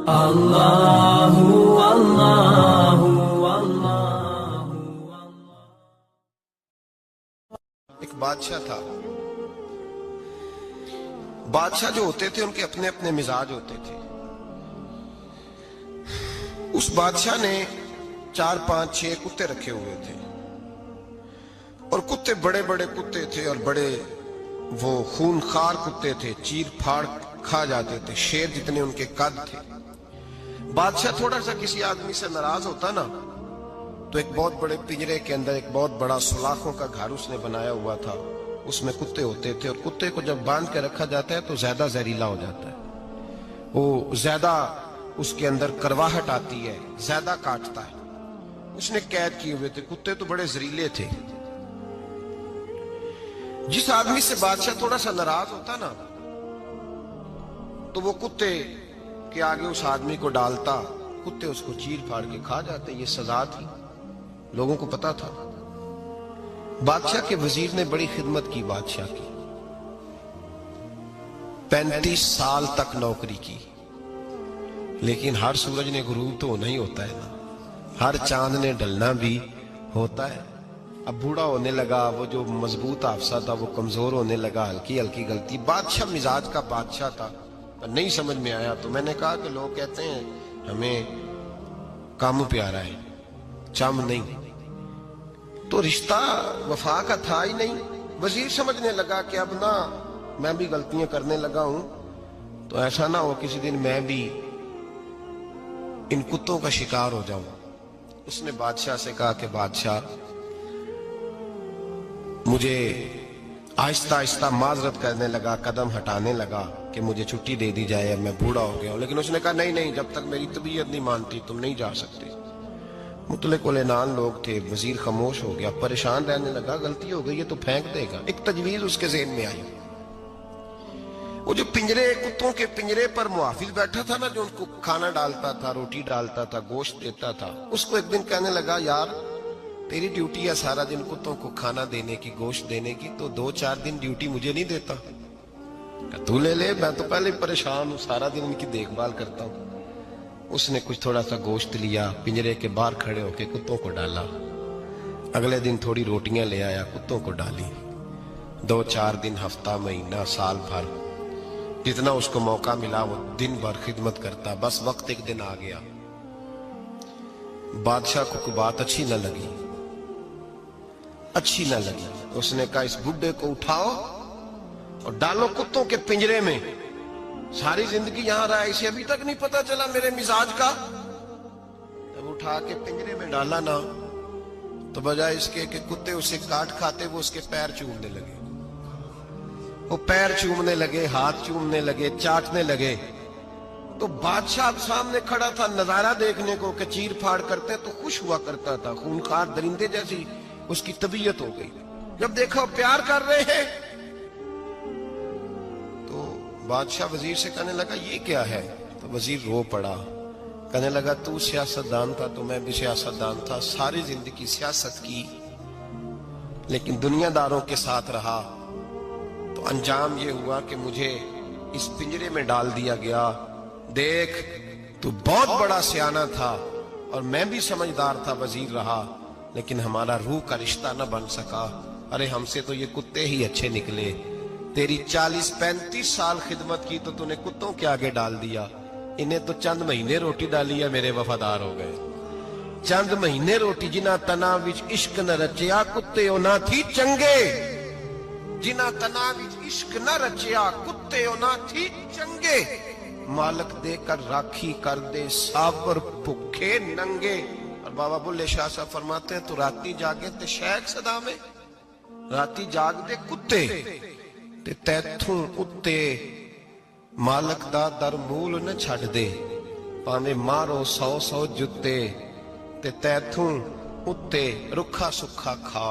اللہ اللہ اللہ۔ ایک بادشاہ تھا۔ بادشاہ جو ہوتے تھے ان کے اپنے اپنے مزاج ہوتے تھے۔ اس بادشاہ نے 4 5 6 کتے رکھے ہوئے تھے، اور کتے بڑے بڑے کتے تھے، اور بڑے وہ خونخوار کتے تھے، چیر پھاڑ کھا جاتے تھے، شیر جتنے ان کے قد تھے۔ بادشاہ تھوڑا سا کسی آدمی سے ناراض ہوتا نا تو ایک بہت بڑے پنجرے کے اندر ایک بہت بڑا سلاخوں کا گھر اس نے بنایا ہوا تھا، اس میں کتے ہوتے تھے، اور کتے کو جب باندھ کے رکھا جاتا ہے تو زیادہ زہریلا ہو جاتا ہے، وہ زیادہ اس کے اندر کرواہٹ آتی ہے، زیادہ کاٹتا ہے۔ اس نے قید کیے ہوئے تھے، کتے تو بڑے زہریلے تھے۔ جس آدمی سے بادشاہ تھوڑا سا ناراض ہوتا نا تو وہ کتے کے آگے اس آدمی کو ڈالتا، کتے اس کو چیر پھاڑ کے کھا جاتے۔ یہ سزا تھی، لوگوں کو پتا تھا۔ بادشاہ کے وزیر نے بڑی خدمت کی بادشاہ کی، 35 سال تک نوکری کی، لیکن ہر سورج نے غروب تو ہونا ہی ہوتا ہے نا، ہر چاند نے ڈھلنا بھی ہوتا ہے۔ اب بوڑھا ہونے لگا، وہ جو مضبوط حافظہ تھا وہ کمزور ہونے لگا، ہلکی ہلکی غلطی۔ بادشاہ مزاج کا بادشاہ تھا، نہیں سمجھ میں آیا تو میں نے کہا کہ لوگ کہتے ہیں ہمیں کام پیارا ہے، چم نہیں، تو رشتہ وفا کا تھا ہی نہیں۔ وزیر سمجھنے لگا کہ اب نہ میں بھی غلطیاں کرنے لگا ہوں تو ایسا نہ ہو کسی دن میں بھی ان کتوں کا شکار ہو جاؤں۔ اس نے بادشاہ سے کہا کہ بادشاہ مجھے آہستہ آہستہ معذرت کرنے لگا، قدم ہٹانے لگا کہ مجھے چھٹی دے دی جائے، اب میں بوڑھا ہو گیا ہوں۔ لیکن اس نے کہا نہیں نہیں، جب تک میری طبیعت نہیں مانتی تم نہیں جا سکتے۔ مطلق العنان لوگ تھے، وزیر خاموش ہو گیا، پریشان رہنے لگا، غلطی ہو گئی ہے تو پھینک دے گا۔ ایک تجویز اس کے ذہن میں آئی، وہ جو پنجرے کتوں کے پنجرے پر محافظ بیٹھا تھا نا، جو ان کو کھانا ڈالتا تھا، روٹی ڈالتا تھا، گوشت دیتا تھا، اس کو ایک دن کہنے لگا یار تیری ڈیوٹی ہے سارا دن کتوں کو کھانا دینے کی، گوشت دینے کی، تو 2 4 دن ڈیوٹی مجھے نہیں دیتا؟ تو لے لے، میں تو پہلے پریشان ہوں، سارا دن ان کی دیکھ بھال کرتا ہوں۔ اس نے کچھ تھوڑا سا گوشت لیا، پنجرے کے باہر کھڑے ہو کے کتوں کو ڈالا، اگلے دن تھوڑی روٹیاں لے آیا، کتوں کو ڈالی، 2 4 دن، ہفتہ، مہینہ، سال بھر، جتنا اس کو موقع ملا وہ دن بھر خدمت کرتا۔ بس وقت ایک دن آ گیا، بادشاہ کو کوئی بات اچھی نہ لگی، اس نے کہا اس بڈھے کو اٹھاؤ اور ڈالو کتوں کے پنجرے میں، ساری زندگی یہاں رہا، اسے ابھی تک نہیں پتا چلا میرے مزاج کا۔ جب اٹھا کے پنجرے میں ڈالا نا تو بجائے اس کے کہ کتے اسے کاٹ کھاتے، وہ اس کے پیر چومنے لگے، وہ پیر چومنے لگے، ہاتھ چومنے لگے، چاٹنے لگے۔ تو بادشاہ اب سامنے کھڑا تھا نظارہ دیکھنے کو کہ چیر پھاڑ کرتے تو خوش ہوا کرتا تھا، خونخوار درندے جیسی اس کی طبیعت ہو گئی۔ جب دیکھا وہ پیار کر رہے ہیں تو بادشاہ وزیر سے کہنے لگا یہ کیا ہے؟ تو وزیر رو پڑا، کہنے لگا تو سیاستدان تھا تو میں بھی سیاستدان تھا، ساری زندگی سیاست کی لیکن دنیا داروں کے ساتھ رہا، تو انجام یہ ہوا کہ مجھے اس پنجرے میں ڈال دیا گیا۔ دیکھ تو بہت بڑا سیانہ تھا اور میں بھی سمجھدار تھا، وزیر رہا، لیکن ہمارا روح کا رشتہ نہ بن سکا۔ ارے ہم سے تو یہ کتے ہی اچھے نکلے، تیری 40 35 سال خدمت کی تو تو نے کتوں کے آگے ڈال دیا، انہیں تو چند مہینے روٹی ڈالی ہے، میرے وفادار ہو گئے۔ چند مہینے روٹی، جنہ تنا وچ عشق نہ رچیا کتے او نہ تھی چنگے، جنہ تنا وچ عشق نہ رچیا کتے او نہ تھی چنگے، مالک دے کر راکھی کر دے ساور بھکھے ننگے۔ اور بابا بلے شاہ صاحب فرماتے ہیں تو راتی جاگے تے شیخ صدا میں، راتی جاگ دے کتے تے تیتھوں اتے مالک دا در مول نہ چھڑ دے، پاویں مارو 100 جتے تے تیتھوں اتے رکھا سکھا کھا،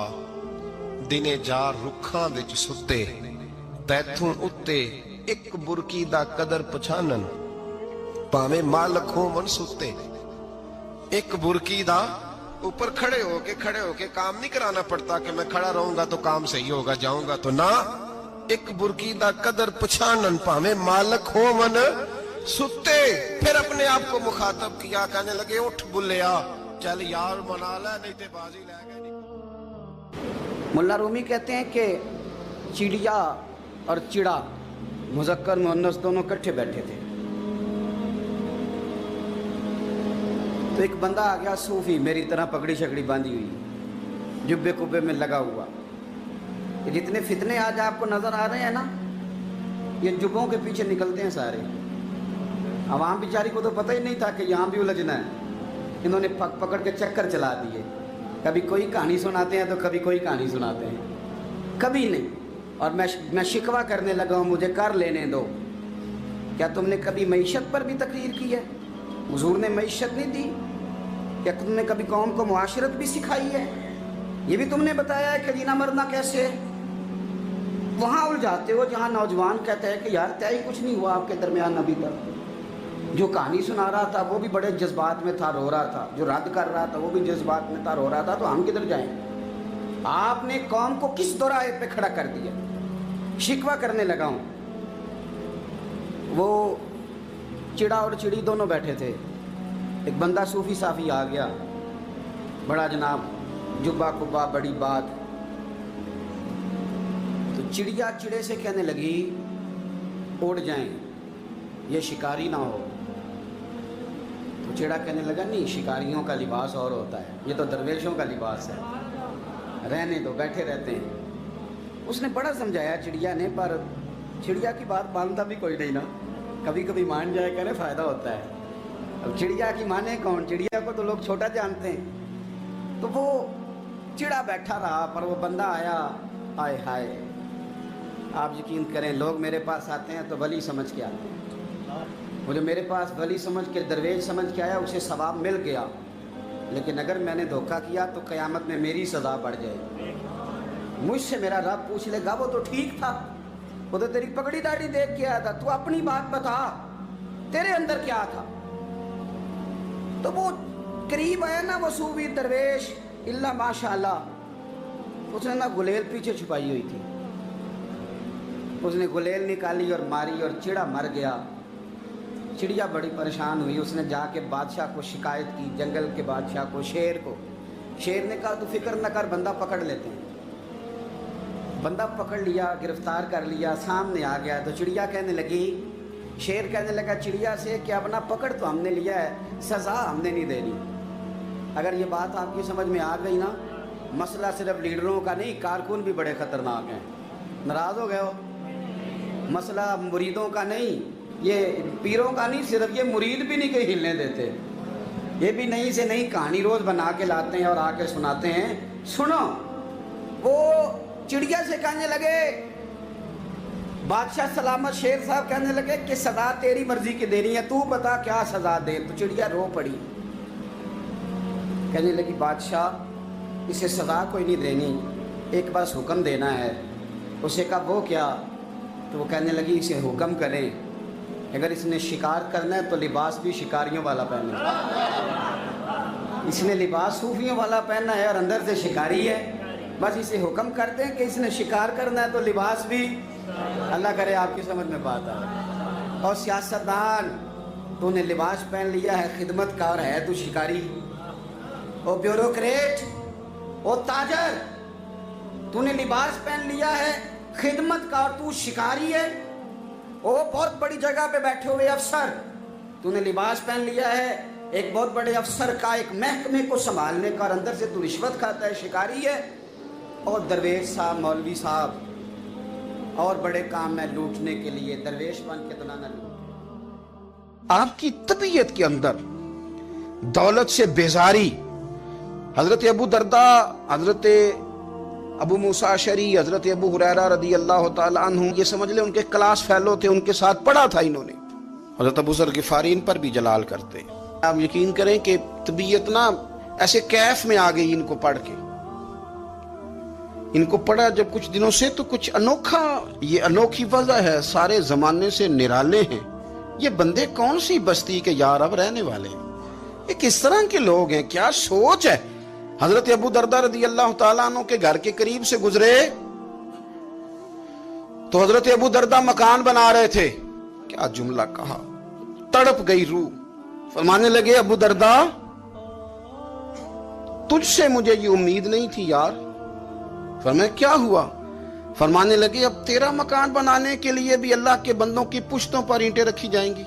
دنے جار رکھاں وچ ستے، تیتھوں اتے ایک برکی دا قدر پچھانن، پاویں مالک ہو من ستے۔ ایک برکی دا اوپر کھڑے ہو کے کام نہیں کرانا پڑتا کہ میں کھڑا رہوں گا تو کام صحیح ہوگا، جاؤں گا تو نہ، ایک برکی دا قدر پچھانن، پاویں مالک ہو من सुते फिर अपने आप को मुखातब किया, कहने लगे उठ बुल्लिया, चल यार मना ले, नहीं ते बाजी ले गए। मुल्ला रूमी कहते हैं कि चिड़िया और चिड़ा मुज़क्कर मुअन्नस दोनों इकट्ठे बैठे थे। तो एक बंदा आ गया सूफी, मेरी तरह पगड़ी शकड़ी बांधी हुई, जुब्बे कुब्बे में लगा हुआ। ये जितने फितने आज आपको नजर आ रहे हैं ना, ये जुब्बों के पीछे निकलते हैं सारे। आवाम बेचारी को तो पता ही नहीं था कि यहाँ भी उलझना है। इन्होंने पकड़ के चक्कर चला दिए, कभी कोई कहानी सुनाते हैं तो कभी कोई कहानी सुनाते हैं, कभी नहीं। और मैं शिकवा करने लगा हूँ, मुझे कर लेने दो। क्या तुमने कभी मईशत पर भी तकरीर की है? हुजूर ने मईशत नहीं दी? क्या तुमने कभी कौम को मुआशरत भी सिखाई है? ये भी तुमने बताया है कि जीना मरना कैसे है? वहाँ उलझाते हो जहाँ नौजवान कहते हैं कि यार तय कुछ नहीं हुआ आपके दरमियान अभी तक। जो कहानी सुना रहा था वो भी बड़े जज्बात में था, रो रहा था। जो रद्द कर रहा था वो भी जज्बात में था, रो रहा था। तो हम किधर जाएं? आपने कौम को किस दोराहे पे खड़ा कर दिया? शिकवा करने लगा हूँ। वो चिड़ा और चिड़ी दोनों बैठे थे। एक बंदा सूफी साफी आ गया, बड़ा जनाब, जुब्बा कुब्बा, बड़ी बात। तो चिड़िया चिड़े से कहने लगी उड़ जाएं, ये शिकारी ना हो। तो चिड़ा कहने लगा नहीं, शिकारियों का लिबास और होता है, ये तो दरवेशों का लिबास है, रहने दो, बैठे रहते हैं। उसने बड़ा समझाया चिड़िया ने, पर चिड़िया की बात मानता भी कोई नहीं ना। कभी कभी मान जाए करे फ़ायदा होता है। अब चिड़िया की माने कौन? चिड़िया को तो लोग छोटा जानते हैं। तो वो चिड़ा बैठा रहा, पर वो बंदा आया। आए हाय, आप यकीन करें, लोग मेरे पास आते हैं तो वली समझ के आते हैं। वो जो मेरे पास वली समझ के, दरवेश समझ के आया, उसे सवाब मिल गया। लेकिन अगर मैंने धोखा किया तो क़यामत में मेरी सज़ा बढ़ जाएगी। मुझसे मेरा रब पूछ लेगा, वो तो ठीक था, वो तो तेरी पगड़ी दाढ़ी देख के आया था, तू अपनी बात बता, तेरे अंदर क्या था? तो वो करीब आया ना वो सूफी दरवेश, इल्ला माशाअल्लाह, उसने ना गुलेल पीछे छुपाई हुई थी, उसने गुलेल निकाली और मारी और चिड़ा मर गया। चिड़िया बड़ी परेशान हुई, उसने जाके बादशाह को शिकायत की, जंगल के बादशाह को, शेर को। शेर ने कहा तू फिक्र न कर, बंदा पकड़ लेते हैं। बंदा पकड़ लिया, गिरफ्तार कर लिया, सामने आ गया। तो चिड़िया कहने लगी, शेर कहने लगा चिड़िया से कि अब ना पकड़ तो हमने लिया है, सज़ा हमने नहीं देनी। अगर ये बात आपकी समझ में आ गई ना, मसला सिर्फ लीडरों का नहीं, कारकुन भी बड़े ख़तरनाक हैं। नाराज़ हो गए हो? मसला मुरीदों का नहीं, ये पीरों का नहीं, सिर्फ ये मुरीद भी नहीं कहीं हिलने देते। ये भी नई से नई कहानी रोज़ बना के लाते हैं और आके सुनाते हैं। सुनो, वो चिड़िया से कहने लगे, बादशाह सलामत, शेर साहब कहने लगे कि सज़ा तेरी मर्जी की देनी है, तू बता क्या सज़ा दे। तो चिड़िया रो पड़ी, कहने लगी बादशाह इसे सज़ा कोई नहीं देनी, एक बस हुक्म देना है। उसे कहा वो क्या? तो वो कहने लगी इसे हुक्म करें, अगर इसने शिकार करना है तो लिबास भी शिकारियों वाला पहने। इसने लिबास सूफियों वाला पहनना है और अंदर से शिकारी है। बस इसे हुक्म करते हैं कि इसने शिकार करना है तो लिबास भी, अल्लाह करे आपकी समझ में बात आए। और सियासतदान, तूने लिबास पहन लिया है खिदमतकार है तू शिकारी। ओ ब्यूरोक्रेट, ओ ताजर, तूने लिबास पहन लिया है खिदमतकार, तू शिकारी है। ओ बहुत बड़ी जगह पे बैठे हुए अफसर, तूने लिबास पहन लिया है एक बहुत बड़े अफसर का, एक महकमे को संभालने का, और अंदर से तू रिश्वत खाता है, शिकारी है। और दरवेश साहब, मौलवी साहब और बड़े काम में लूटने के लिए दरवेश बन के तो ना लूट। आपकी तबीयत के अंदर दौलत से बेजारी, हजरत अबू दरदा, हजरत अबू मूसा अशरी, हजरत अबू हुरैरा रदी अल्लाह तआला अन्हु, ये समझ ले उनके क्लास फेलो थे, उनके साथ पढ़ा था इन्होंने। हजरत अबू ज़र गिफारी इन पर भी जलाल करते। आप यकीन करें कि तबीयत ना ऐसे कैफ में आ गई इनको पढ़ के। इनको पढ़ा जब कुछ दिनों से तो कुछ अनोखा, ये अनोखी वजह है, सारे जमाने से निराले हैं ये बंदे, कौन सी बस्ती के यार अब रहने वाले, ये किस तरह के लोग हैं, क्या सोच है। हजरत अबू दरदा रदी अल्लाह तआला अन्हु के घर के करीब से गुजरे तो हजरत अबू दरदा मकान बना रहे थे। क्या जुमला कहा, तड़प गई रूह। फरमाने लगे अबू दरदा तुझसे मुझे ये उम्मीद नहीं थी यार। फरमाया क्या हुआ? फरमाने लगे अब तेरा मकान बनाने के लिए भी अल्लाह के बंदों की पुश्तों पर ईंटें रखी जाएंगी।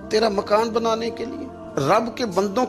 तेरा मकान बनाने के लिए रब के बंदों